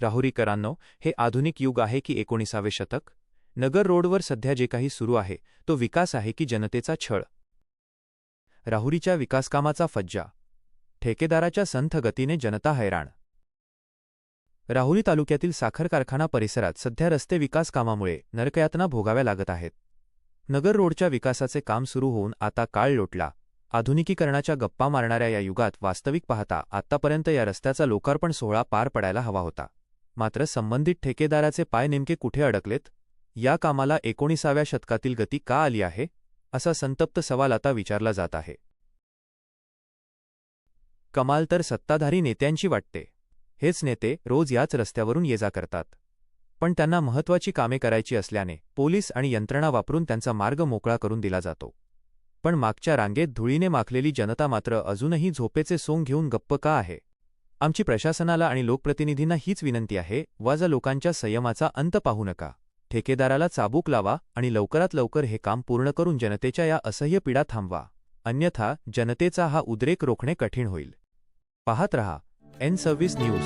राहुरीकरांनो, हे आधुनिक युग आहे की 19वे शतक? नगर रोडवर सध्या जे काही सुरू आहे तो विकास आहे की जनतेचा छळ? राहुरीच्या विकासकामाचा फज्जा, ठेकेदाराच्या संथ गतीने जनता हैराण. राहुरी तालुक्यातील साखर कारखाना परिसरात सध्या रस्ते विकास कामामुळे नरकयातना भोगाव्या लागत आहेत. नगर रोडच्या विकासाचे काम सुरू होऊन आता काळ लोटला. आधुनिकीकरणाच्या गप्पा मारणाऱ्या या युगात वास्तविक पाहता आत्तापर्यंत या रस्त्याचा लोकार्पण सोहळा पार पडायला हवा होता. मात्र संबंधित ठेकेदाराचे पाय नेमके कुठे अडकलेत? या कामाला 19व्या शतकातील गती का आली आहे, असा संतप्त सवाल आता विचारला जात आहे. कमाल तर सत्ताधारी नेत्यांची वाटते. हेच नेते रोज याच रस्त्यावरून ये-जा करतात. पण त्यांना महत्त्वाची कामे करायची असल्याने पोलीस आणि यंत्रणा वापरून त्यांचा मार्ग मोकळा करून दिला जातो. पण मागच्या रांगेत धुळीने माखलेली जनता मात्र अजूनही झोपेचे सोंग घेऊन गप्प का आहे? आमची प्रशासनाला आणि लोकप्रतिनिधींना हीच विनंती आहे, वाजा लोकांच्या संयमाचा अंत पाहू नका. ठेकेदाराला चाबूक लावा आणि लवकरात लवकर हे काम पूर्ण करून जनतेच्या या असह्य पीडा थांबवा. अन्यथा जनतेचा हा उद्रेक रोखणे कठीण होईल. पाहत रहा N26 न्यूज.